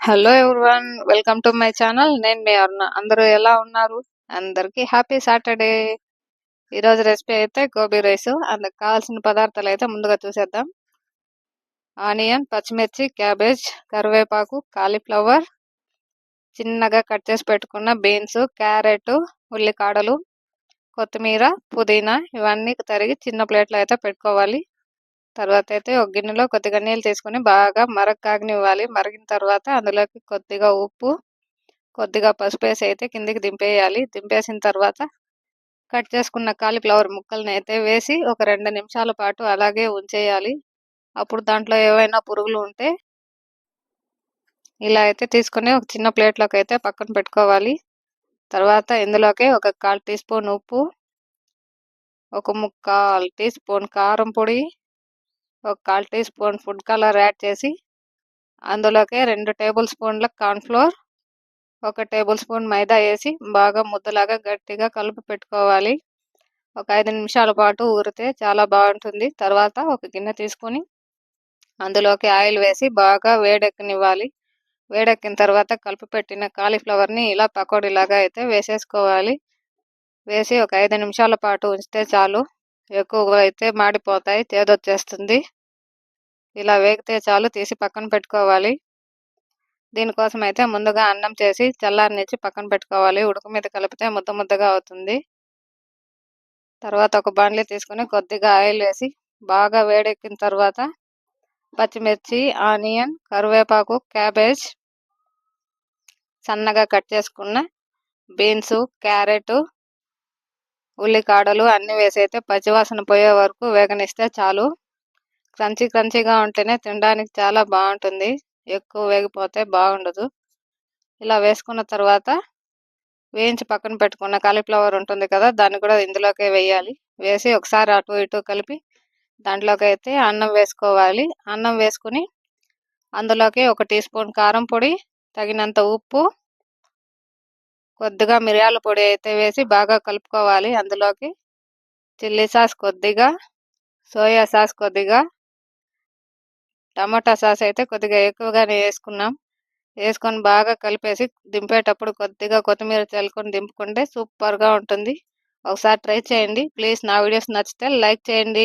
Hello everyone, welcome to my channel. నేను మీ అరుణ. అందరూ ఎలా ఉన్నారు? అందరికీ హ్యాపీ సాటర్డే. ఈరోజు రెసిపీ అయితే గోబీ రైస్. అందుకు కావాల్సిన పదార్థాలు అయితే ముందుగా చూసేద్దాం. ఆనియన్, పచ్చిమిర్చి, క్యాబేజ్, కరివేపాకు, కాలీఫ్లవర్, చిన్నగా కట్ చేసి పెట్టుకున్న బీన్స్, క్యారెట్, ఉల్లికాడలు, కొత్తిమీర, పుదీనా ఇవన్నీ తరిగి చిన్న ప్లేట్లో అయితే పెట్టుకోవాలి. తర్వాత అయితే ఒక గిన్నెలో కొద్దిగా నీళ్ళు తీసుకొని బాగా కాగనివ్వాలి. మరిగిన తర్వాత అందులోకి కొద్దిగా ఉప్పు, కొద్దిగా పసుపు వేసి అయితే కిందికి దింపేయాలి. దింపేసిన తర్వాత కట్ చేసుకున్న కాలీఫ్లవర్ ముక్కల్ని అయితే వేసి ఒక 2 నిమిషాల పాటు అలాగే ఉంచేయాలి. అప్పుడు దాంట్లో ఏవైనా పురుగులు ఉంటే ఇలా అయితే తీసుకొని ఒక చిన్న ప్లేట్లోకి అయితే పక్కన పెట్టుకోవాలి. తర్వాత ఇందులోకి ఒక 1/4 టీ స్పూన్ ఉప్పు, ఒక 3/4 టీ స్పూన్ కారం పొడి, ఒక 1/4 teaspoon food colour add చేసి అందులోకి 2 టేబుల్ స్పూన్ల కార్న్ఫ్లోర్, 1 టేబుల్ స్పూన్ మైదా వేసి బాగా ముద్దలాగా గట్టిగా కలిపి పెట్టుకోవాలి. ఒక 5 నిమిషాల పాటు ఊరితే చాలా బాగుంటుంది. తర్వాత ఒక గిన్నె తీసుకొని అందులోకి ఆయిల్ వేసి బాగా వేడెక్కనివ్వాలి. వేడెక్కిన తర్వాత కలిపి పెట్టిన కాలీఫ్లవర్ని ఇలా పకోడీలాగా అయితే వేసేసుకోవాలి. వేసి ఒక 5 నిమిషాల పాటు ఉంచితే చాలు. ఎక్కువగా అయితే మాడిపోతాయి, చేదొచ్చేస్తుంది. ఇలా వేగితే చాలు, తీసి పక్కన పెట్టుకోవాలి. దీనికోసం అయితే ముందుగా అన్నం చేసి చల్లారనిచ్చి పక్కన పెట్టుకోవాలి. ఉడుకు మీద కలిపితే ముద్ద ముద్దగా అవుతుంది. తర్వాత ఒక బాండ్లీ తీసుకుని కొద్దిగా ఆయిల్ వేసి బాగా వేడెక్కిన తర్వాత పచ్చిమిర్చి, ఆనియన్, కరివేపాకు, క్యాబేజ్, సన్నగా కట్ చేసుకున్న బీన్స్, క్యారెట్, ఉల్లికాడలు అన్నీ వేసి అయితే పచ్చివాసన పోయే వరకు వేగనిస్తే చాలు. క్రంచీగా ఉంటేనే తినడానికి చాలా బాగుంటుంది. ఎక్కువ వేగిపోతే బాగుండదు. ఇలా వేసుకున్న తర్వాత వేయించి పక్కన పెట్టుకున్న కాలీఫ్లవర్ ఉంటుంది కదా, దాన్ని కూడా ఇందులోకే వేయాలి. వేసి ఒకసారి అటు ఇటు కలిపి దాంట్లోకి అయితే అన్నం వేసుకోవాలి. అన్నం వేసుకుని అందులోకి 1 టీ స్పూన్ కారం పొడి, తగినంత ఉప్పు, కొద్దిగా మిరియాల పొడి అయితే వేసి బాగా కలుపుకోవాలి. అందులోకి చిల్లీ సాస్ కొద్దిగా, సోయా సాస్ కొద్దిగా, టమాటా సాస్ అయితే కొద్దిగా ఎక్కువగానే వేసుకున్నాం. వేసుకొని బాగా కలిపేసి దింపేటప్పుడు కొద్దిగా కొత్తిమీర చల్లుకొని దింపుకుంటే సూపర్గా ఉంటుంది. ఒకసారి ట్రై చేయండి ప్లీజ్. నా వీడియోస్ నచ్చితే లైక్ చేయండి.